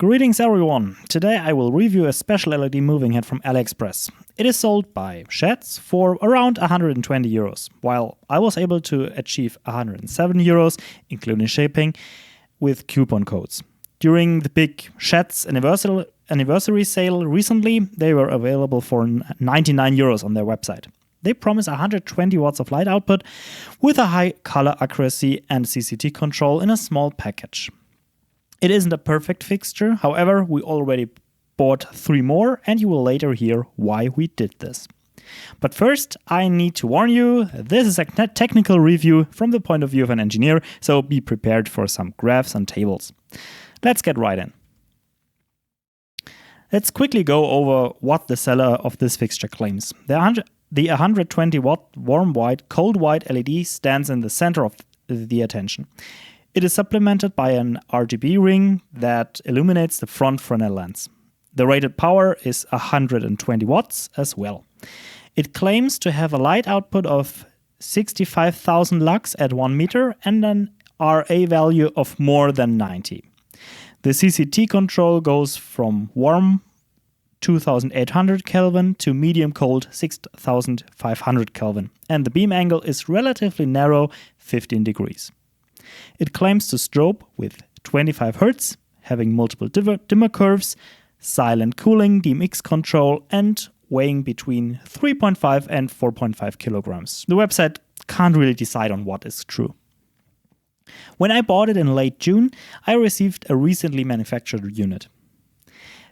Greetings everyone! Today I will review a special LED moving head from AliExpress. It is sold by Shehds for around 120 euros, while I was able to achieve 107 euros, including shipping, with coupon codes. During the big Shehds anniversary sale recently, they were available for 99 euros on their website. They promise 120 watts of light output with a high color accuracy and CCT control in a small package. It isn't a perfect fixture, however, we already bought 3 more and you will later hear why we did this. But first, I need to warn you, this is a technical review from the point of view of an engineer, so be prepared for some graphs and tables. Let's get right in. Let's quickly go over what the seller of this fixture claims. The 120 watt warm white, cold white LED stands in the center of the attention. It is supplemented by an RGB ring that illuminates the front Fresnel lens. The rated power is 120 watts as well. It claims to have a light output of 65,000 lux at 1 meter and an RA value of more than 90. The CCT control goes from warm 2800 Kelvin to medium cold 6500 Kelvin, and the beam angle is relatively narrow, 15 degrees. It claims to strobe with 25 Hz, having multiple dimmer curves, silent cooling, DMX control, and weighing between 3.5 and 4.5 kilograms. The website can't really decide on what is true. When I bought it in late June, I received a recently manufactured unit.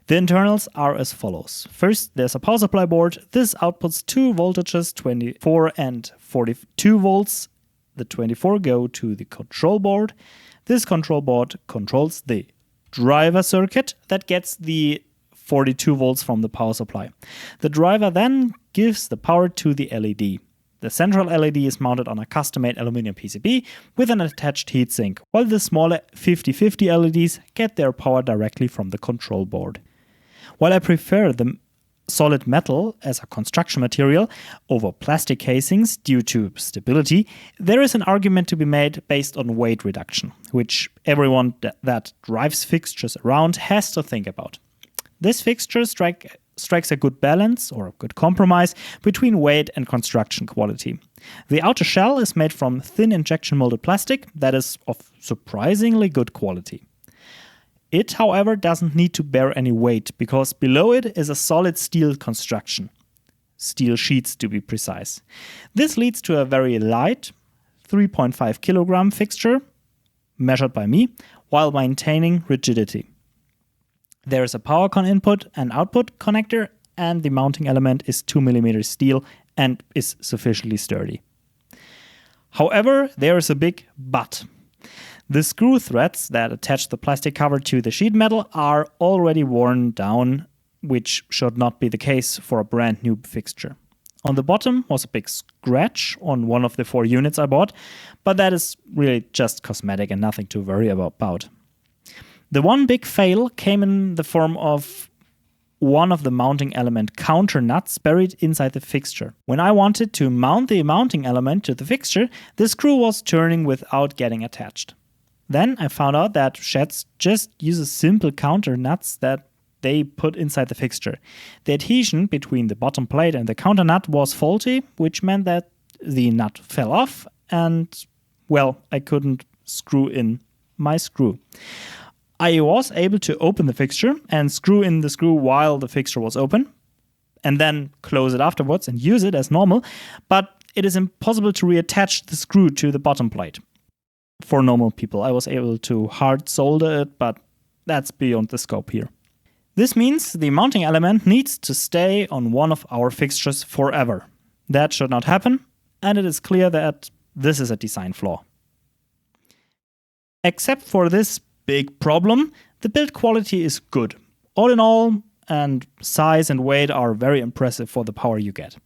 The internals are as follows. First, there's a power supply board. This outputs 2 voltages, 24 and 42 volts. The 24 go to the control board. This control board controls the driver circuit that gets the 42 volts from the power supply. The driver then gives the power to the LED. The central LED is mounted on a custom-made aluminum PCB with an attached heatsink, while the smaller 50/50 LEDs get their power directly from the control board. While I prefer the solid metal as a construction material over plastic casings due to stability, there is an argument to be made based on weight reduction, which everyone that drives fixtures around has to think about. This fixture strikes a good balance or a good compromise between weight and construction quality. The outer shell is made from thin injection molded plastic that is of surprisingly good quality. It, however, doesn't need to bear any weight because below it is a solid steel construction. Steel sheets to be precise. This leads to a very light 3.5 kilogram fixture, measured by me, while maintaining rigidity. There is a power con input and output connector, and the mounting element is 2 mm steel and is sufficiently sturdy. However, there is a big but. The screw threads that attach the plastic cover to the sheet metal are already worn down, which should not be the case for a brand new fixture. On the bottom was a big scratch on one of the 4 units I bought, but that is really just cosmetic and nothing to worry about. The one big fail came in the form of one of the mounting element counter nuts buried inside the fixture. When I wanted to mount the mounting element to the fixture, the screw was turning without getting attached. Then I found out that Shehds just uses simple counter nuts that they put inside the fixture. The adhesion between the bottom plate and the counter nut was faulty, which meant that the nut fell off and, well, I couldn't screw in my screw. I was able to open the fixture and screw in the screw while the fixture was open, and then close it afterwards and use it as normal, but it is impossible to reattach the screw to the bottom plate. For normal people, I was able to hard solder it, but that's beyond the scope here. This means the mounting element needs to stay on one of our fixtures forever. That should not happen, and it is clear that this is a design flaw. Except for this big problem, the build quality is good. All in all, and size and weight are very impressive for the power you get.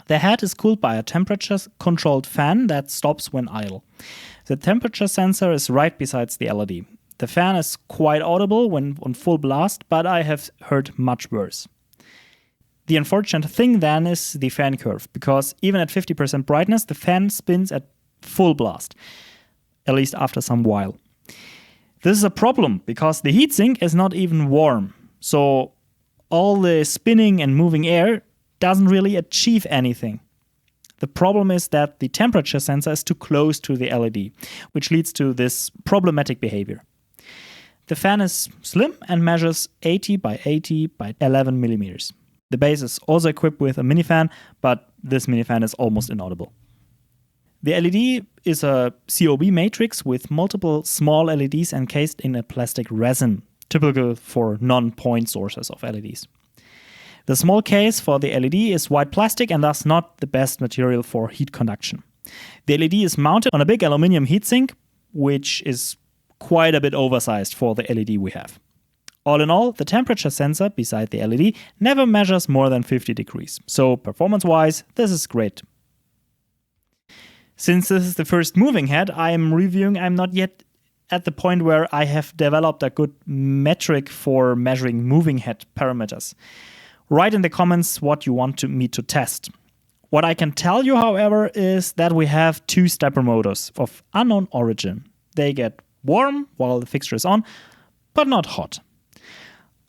The head is cooled by a temperature-controlled fan that stops when idle. The temperature sensor is right beside the LED. The fan is quite audible when on full blast, but I have heard much worse. The unfortunate thing then is the fan curve, because even at 50% brightness, the fan spins at full blast, at least after some while. This is a problem because the heatsink is not even warm. So all the spinning and moving air doesn't really achieve anything. The problem is that the temperature sensor is too close to the LED, which leads to this problematic behavior. The fan is slim and measures 80 by 80 by 11 millimeters. The base is also equipped with a minifan, but this minifan is almost inaudible. The LED is a COB matrix with multiple small LEDs encased in a plastic resin, typical for non-point sources of LEDs. The small case for the LED is white plastic and thus not the best material for heat conduction. The LED is mounted on a big aluminium heatsink, which is quite a bit oversized for the LED we have. All in all, the temperature sensor beside the LED never measures more than 50 degrees. So performance-wise, this is great. Since this is the first moving head I'm reviewing, I'm not yet at the point where I have developed a good metric for measuring moving head parameters. Write in the comments what you want me to test. What I can tell you, however, is that we have two stepper motors of unknown origin. They get warm while the fixture is on, but not hot.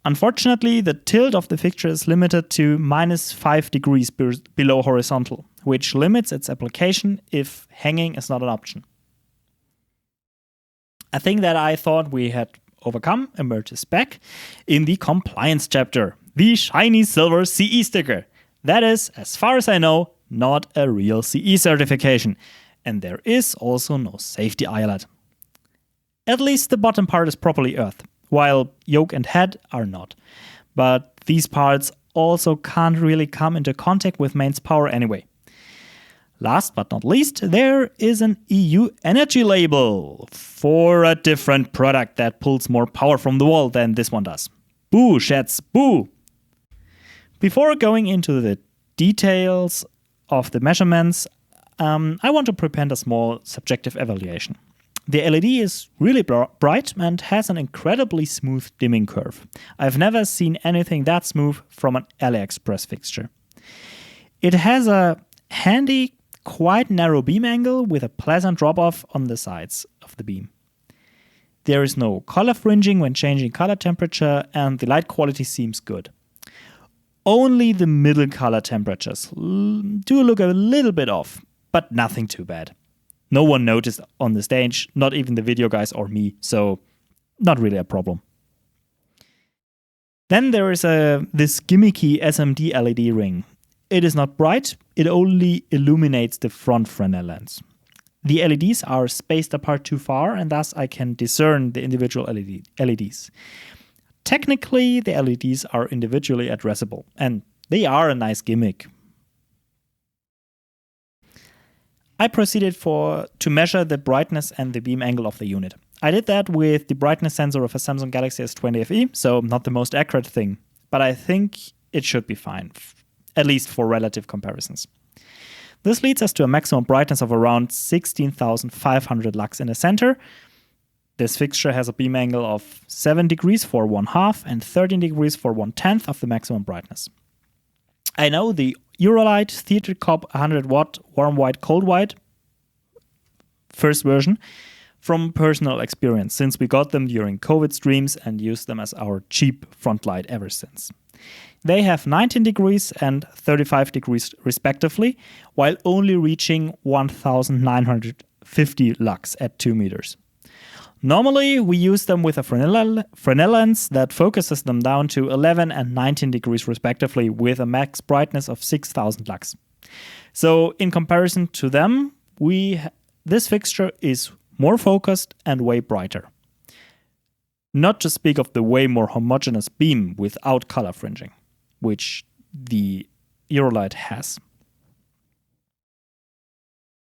Unfortunately, the tilt of the fixture is limited to -5 degrees below horizontal, which limits its application if hanging is not an option. A thing that I thought we had overcome emerges back in the compliance chapter, the shiny silver CE sticker. That is, as far as I know, not a real CE certification, and there is also no safety eyelet. At least the bottom part is properly earthed, while yoke and head are not. But these parts also can't really come into contact with mains power anyway. Last but not least, there is an EU energy label for a different product that pulls more power from the wall than this one does. Boo, Shehds, boo! Before going into the details of the measurements, I want to prepare a small subjective evaluation. The LED is really bright and has an incredibly smooth dimming curve. I've never seen anything that smooth from an AliExpress fixture. It has a handy, quite narrow beam angle with a pleasant drop-off on the sides of the beam. There is no color fringing when changing color temperature, and the light quality seems good. Only the middle color temperatures do look a little bit off, but nothing too bad. No one noticed on the stage, not even the video guys or me, so not really a problem. Then there is this gimmicky SMD LED ring. It is not bright, it only illuminates the front Fresnel lens. The LEDs are spaced apart too far, and thus I can discern the individual LEDs. Technically, the LEDs are individually addressable, and they are a nice gimmick. I proceeded to measure the brightness and the beam angle of the unit. I did that with the brightness sensor of a Samsung Galaxy S20 FE, so not the most accurate thing, but I think it should be fine, at least for relative comparisons. This leads us to a maximum brightness of around 16,500 lux in the center. This fixture has a beam angle of 7 degrees for 1/2 and 13 degrees for 1/10 of the maximum brightness. I know the Eurolight Theatre Cop 100 watt warm white cold white first version from personal experience, since we got them during COVID streams and used them as our cheap front light ever since. They have 19 degrees and 35 degrees respectively, while only reaching 1950 lux at 2 meters. Normally, we use them with a Fresnel lens that focuses them down to 11 and 19 degrees respectively with a max brightness of 6000 lux. So in comparison to them, this fixture is more focused and way brighter. Not to speak of the way more homogeneous beam without color fringing, which the Eurolight has.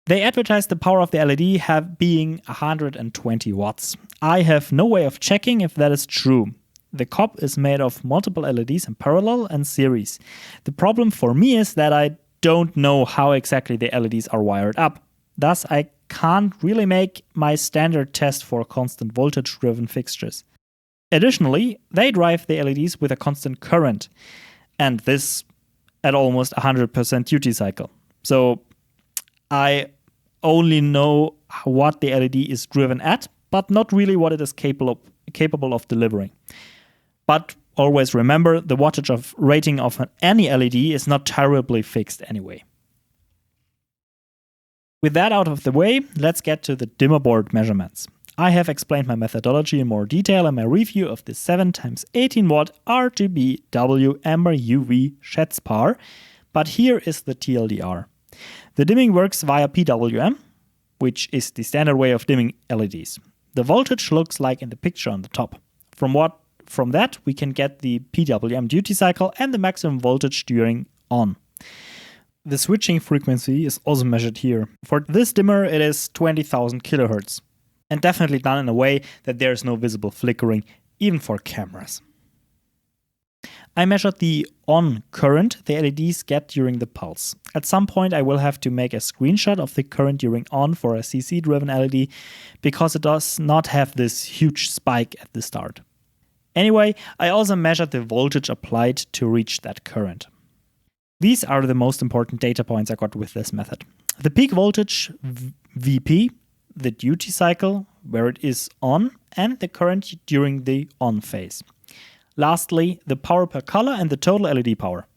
They advertise the power of the LED being 120 watts. I have no way of checking if that is true. The COP is made of multiple LEDs in parallel and series. The problem for me is that I don't know how exactly the LEDs are wired up. Thus, I can't really make my standard test for constant voltage-driven fixtures. Additionally, they drive the LEDs with a constant current, and this at almost 100% duty cycle. So I only know what the LED is driven at, but not really what it is capable of delivering. But always remember, the wattage of rating of any LED is not terribly fixed anyway. With that out of the way, let's get to the dimmer board measurements. I have explained my methodology in more detail in my review of the 7x18 watt RGB W amber UV Shehds power, but here is the TLDR. The dimming works via PWM, which is the standard way of dimming LEDs. The voltage looks like in the picture on the top. From that, we can get the PWM duty cycle and the maximum voltage during on. The switching frequency is also measured here. For this dimmer, it is 20,000 kHz, and definitely done in a way that there is no visible flickering, even for cameras. I measured the on current the LEDs get during the pulse. At some point I will have to make a screenshot of the current during on for a CC-driven LED, because it does not have this huge spike at the start. Anyway, I also measured the voltage applied to reach that current. These are the most important data points I got with this method. The peak voltage VP, the duty cycle, where it is on, and the current during the on phase. Lastly, the power per color and the total LED power.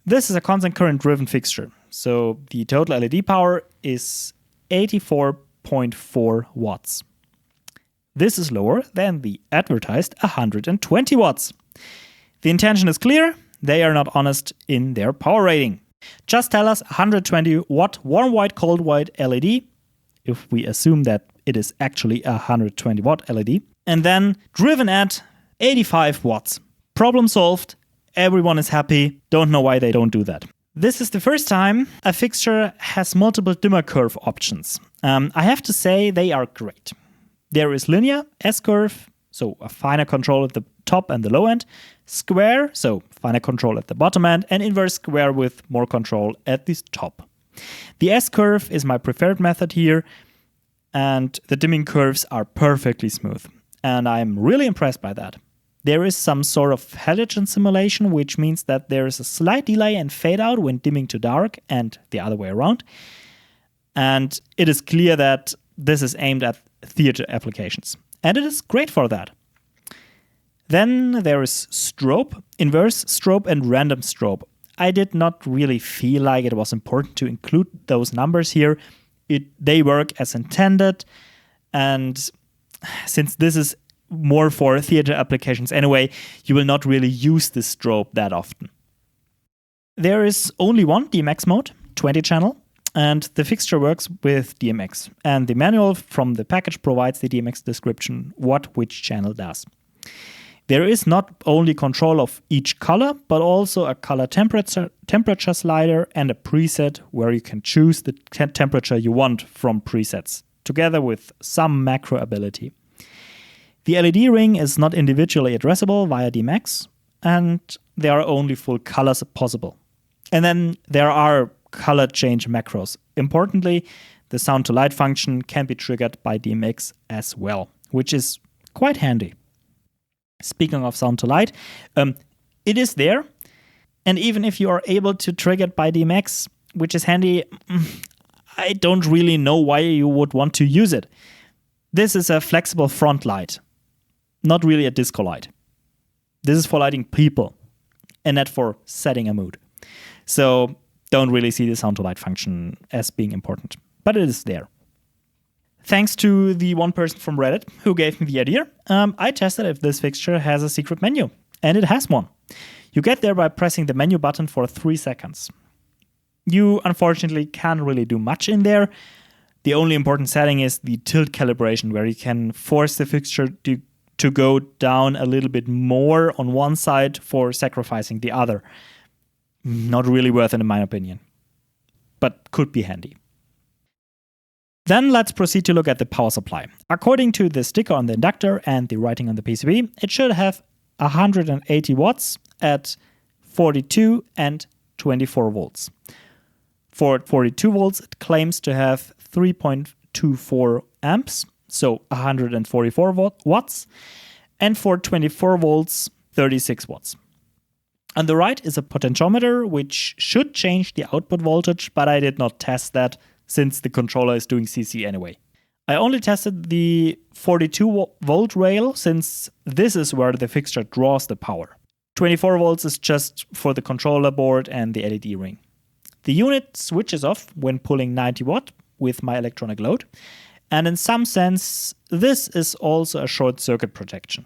This is a constant current driven fixture, so the total LED power is 84.4 watts. This is lower than the advertised 120 watts. The intention is clear, they are not honest in their power rating. Just tell us 120 watt warm white cold white LED, if we assume that it is actually a 120 watt LED, and then driven at 85 watts. Problem solved, everyone is happy, don't know why they don't do that. This is the first time a fixture has multiple dimmer curve options. I have to say they are great. There is linear, S-curve, so a finer control at the top and the low end, square, so finer control at the bottom end, and inverse square with more control at the top. The S-curve is my preferred method here, and the dimming curves are perfectly smooth. And I'm really impressed by that. There is some sort of halogen simulation, which means that there is a slight delay and fade out when dimming to dark and the other way around. And it is clear that this is aimed at theater applications. And it is great for that. Then there is strobe, inverse strobe, and random strobe. I did not really feel like it was important to include those numbers here. They work as intended, and since this is more for theater applications anyway, you will not really use the strobe that often. There is only one DMX mode, 20 channel, and the fixture works with DMX. And the manual from the package provides the DMX description what which channel does. There is not only control of each color, but also a color temperature slider and a preset where you can choose the temperature you want from presets, together with some macro ability. The LED ring is not individually addressable via DMX, and there are only full colors possible. And then there are color change macros. Importantly, the sound to light function can be triggered by DMX as well, which is quite handy. Speaking of sound to light, it is there, and even if you are able to trigger it by DMX, which is handy, I don't really know why you would want to use it. This is a flexible front light, not really a disco light. This is for lighting people, and not for setting a mood. So don't really see the sound to light function as being important, but it is there. Thanks to the one person from Reddit who gave me the idea, I tested if this fixture has a secret menu, and it has one. You get there by pressing the menu button for 3 seconds. You unfortunately can't really do much in there. The only important setting is the tilt calibration, where you can force the fixture to go down a little bit more on one side for sacrificing the other. Not really worth it in my opinion, but could be handy. Then let's proceed to look at the power supply. According to the sticker on the inductor and the writing on the PCB, it should have 180 watts at 42 and 24 volts. For 42 volts, it claims to have 3.24 amps, so 144 watts, and for 24 volts, 36 watts. On the right is a potentiometer, which should change the output voltage, but I did not test that since the controller is doing CC anyway. I only tested the 42 volt rail since this is where the fixture draws the power. 24 volts is just for the controller board and the LED ring. The unit switches off when pulling 90 watt with my electronic load, and in some sense this is also a short circuit protection.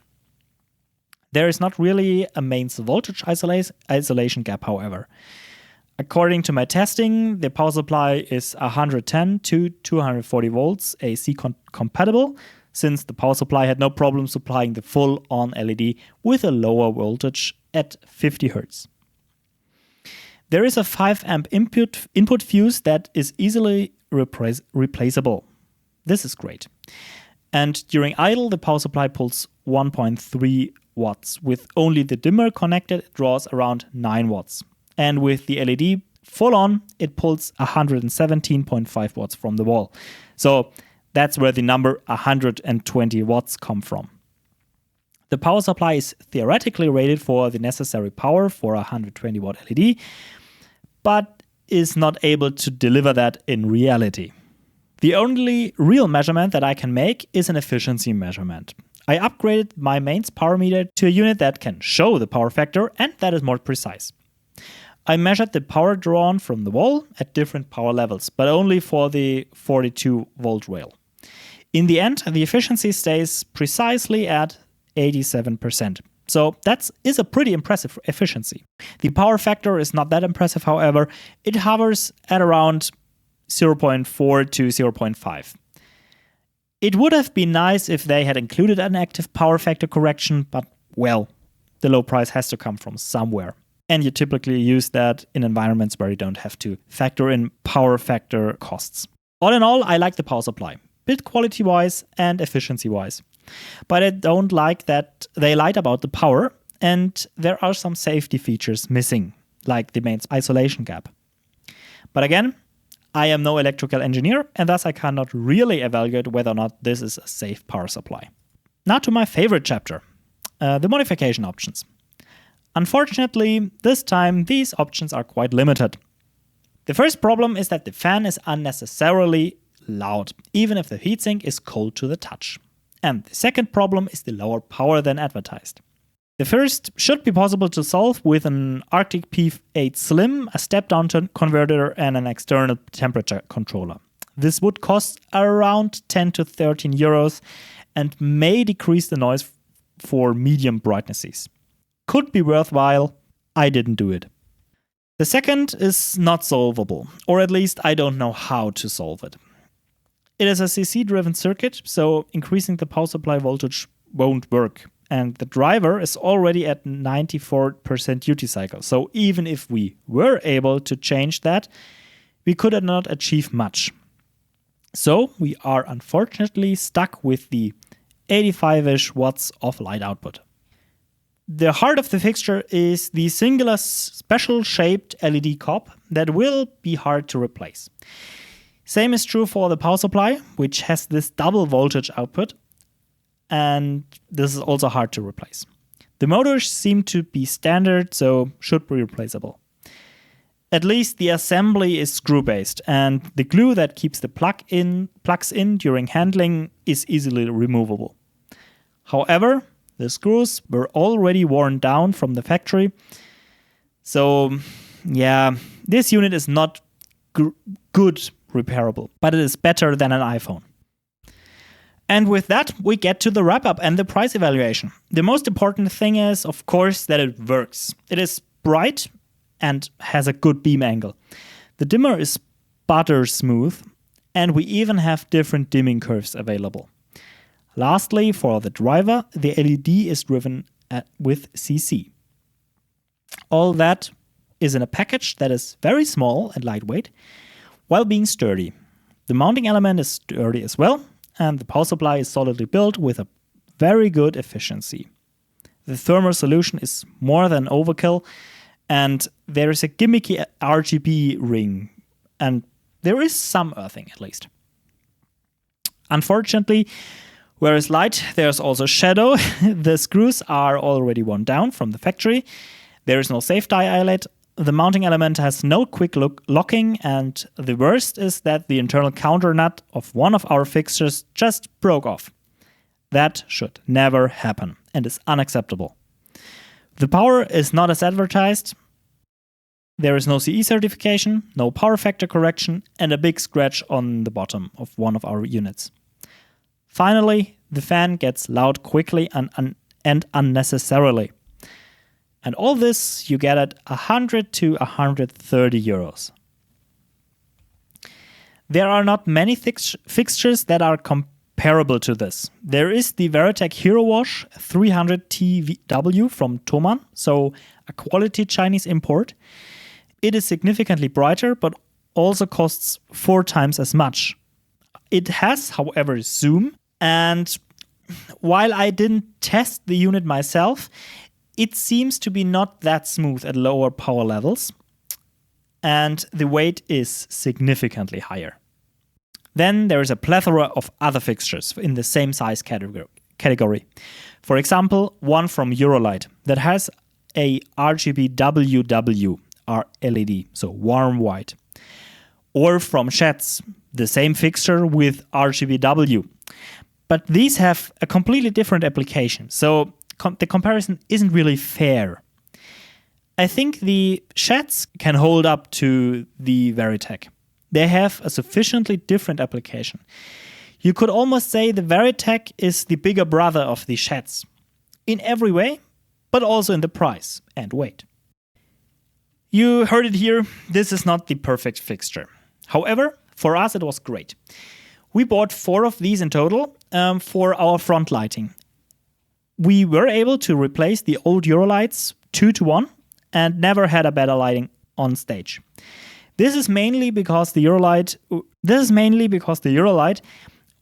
There is not really a mains voltage isolation gap, however. According to my testing, the power supply is 110 to 240 volts AC compatible, since the power supply had no problem supplying the full on LED with a lower voltage at 50 Hz. There is a 5 amp input fuse that is easily replaceable. This is great. And during idle, the power supply pulls 1.3 watts. With only the dimmer connected, it draws around 9 watts. And with the LED full on, it pulls 117.5 watts from the wall. So that's where the number 120 watts come from. The power supply is theoretically rated for the necessary power for a 120 watt LED, but is not able to deliver that in reality. The only real measurement that I can make is an efficiency measurement. I upgraded my mains power meter to a unit that can show the power factor and that is more precise. I measured the power drawn from the wall at different power levels, but only for the 42 volt rail. In the end, the efficiency stays precisely at 87%. So that is a pretty impressive efficiency. The power factor is not that impressive, however. It hovers at around 0.4 to 0.5. It would have been nice if they had included an active power factor correction, but well, the low price has to come from somewhere. And you typically use that in environments where you don't have to factor in power factor costs. All in all, I like the power supply, build quality-wise and efficiency-wise. But I don't like that they lied about the power, and there are some safety features missing, like the mains isolation gap. But again, I am no electrical engineer, and thus I cannot really evaluate whether or not this is a safe power supply. Now to my favorite chapter, the modification options. Unfortunately, this time these options are quite limited. The first problem is that the fan is unnecessarily loud, even if the heatsink is cold to the touch. And the second problem is the lower power than advertised. The first should be possible to solve with an Arctic P8 Slim, a step-down converter and an external temperature controller. This would cost around 10 to 13 euros and may decrease the noise for medium brightnesses. Could be worthwhile, I didn't do it. The second is not solvable, or at least I don't know how to solve it. It is a CC-driven circuit, so increasing the power supply voltage won't work. And the driver is already at 94% duty cycle. So even if we were able to change that, we could not achieve much. So we are unfortunately stuck with the 85-ish watts of light output. The heart of the fixture is the singular special shaped LED cob that will be hard to replace. Same is true for the power supply, which has this double voltage output, and this is also hard to replace. The motors seem to be standard, so should be replaceable. At least the assembly is screw-based, and the glue that keeps the plugs in during handling is easily removable. However, the screws were already worn down from the factory, so yeah, this unit is not good repairable, but it is better than an iPhone. And with that, we get to the wrap-up and the price evaluation. The most important thing is, of course, that it works. It is bright and has a good beam angle. The dimmer is butter smooth, and we even have different dimming curves available. Lastly, for the driver, the LED is driven with CC. All that is in a package that is very small and lightweight, while being sturdy. The mounting element is sturdy as well, and the power supply is solidly built with a very good efficiency. The thermal solution is more than overkill, and there is a gimmicky RGB ring, and there is some earthing at least. Unfortunately, where is light, there's also shadow. The screws are already worn down from the factory. There is no safe die eyelet, the mounting element has no quick locking, and the worst is that the internal counter nut of one of our fixtures just broke off. That should never happen and is unacceptable. The power is not as advertised. There is no CE certification, no power factor correction, and a big scratch on the bottom of one of our units. Finally, the fan gets loud quickly and unnecessarily. And all this you get at 100 to 130 euros. There are not many fixtures that are comparable to this. There is the Veritech Hero Wash 300 TW from Thomann, so a quality Chinese import. It is significantly brighter, but also costs 4 times as much. It has, however, zoom, and while I didn't test the unit myself, it seems to be not that smooth at lower power levels, and the weight is significantly higher. Then there is a plethora of other fixtures in the same size category. For example, one from Eurolight that has a RGB WW LED, so warm white. Or from Shehds, the same fixture with RGBW. But these have a completely different application, so the comparison isn't really fair. I think the Shehds can hold up to the Veritech. They have a sufficiently different application. You could almost say the Veritech is the bigger brother of the Shehds. In every way, but also in the price and weight. You heard it here, this is not the perfect fixture. However, for us it was great. We bought 4 of these in total for our front lighting. We were able to replace the old Eurolights 2-to-1 and never had a better lighting on stage. This is mainly because the Eurolight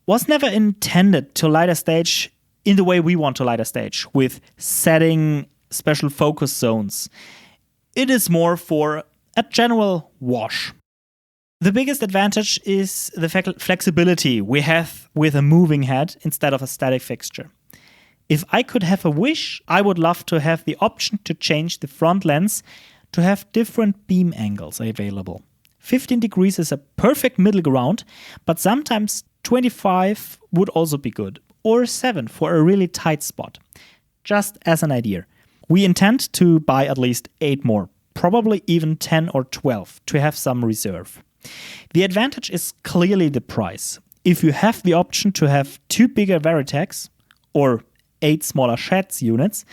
was never intended to light a stage in the way we want to light a stage, with setting special focus zones. It is more for a general wash. The biggest advantage is the flexibility we have with a moving head instead of a static fixture. If I could have a wish, I would love to have the option to change the front lens to have different beam angles available. 15 degrees is a perfect middle ground, but sometimes 25 would also be good, or 7 for a really tight spot. Just as an idea. We intend to buy at least 8 more, probably even 10 or 12, to have some reserve. The advantage is clearly the price. If you have the option to have 2 bigger Veritechs or 8 smaller Shehds units,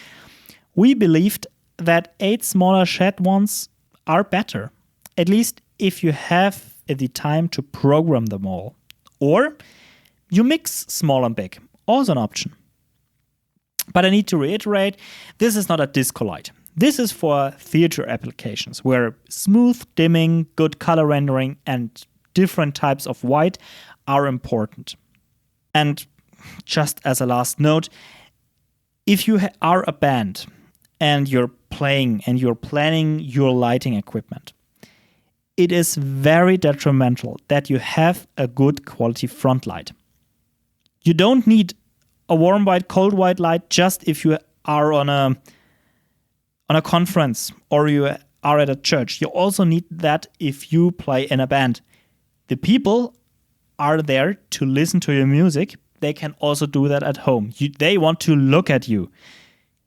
we believed that 8 smaller Shed ones are better, at least if you have the time to program them all. Or you mix small and big, also an option. But I need to reiterate, this is not a disco light. This is for theater applications where smooth dimming, good color rendering, and different types of white are important. And just as a last note, if you are a band and you're playing and you're planning your lighting equipment, it is very detrimental that you have a good quality front light. You don't need a warm white, cold white light just if you are on a conference or you are at a church. You also need that if you play in a band. The people are there to listen to your music. They can also do that at home. They want to look at you.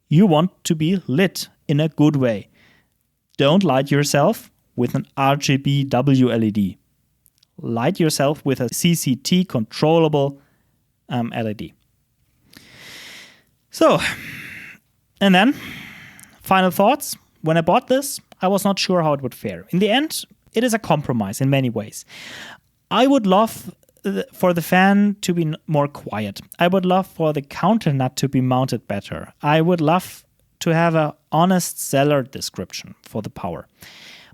You want to be lit in a good way. Don't light yourself with an RGB WLED. Light yourself with a CCT controllable LED. So, and then, final thoughts. When I bought this, I was not sure how it would fare. In the end, it is a compromise in many ways. I would love for the fan to be more quiet. I would love for the counter nut to be mounted better. I would love to have an honest seller description for the power.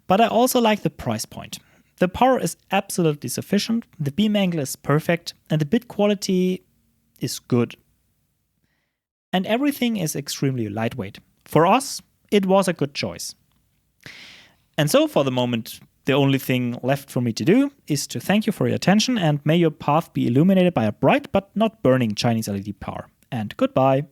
But I also like the price point. The power is absolutely sufficient, the beam angle is perfect, and the bit quality is good. And everything is extremely lightweight. For us, it was a good choice. And so for the moment, the only thing left for me to do is to thank you for your attention, and may your path be illuminated by a bright but not burning Chinese LED power. And goodbye.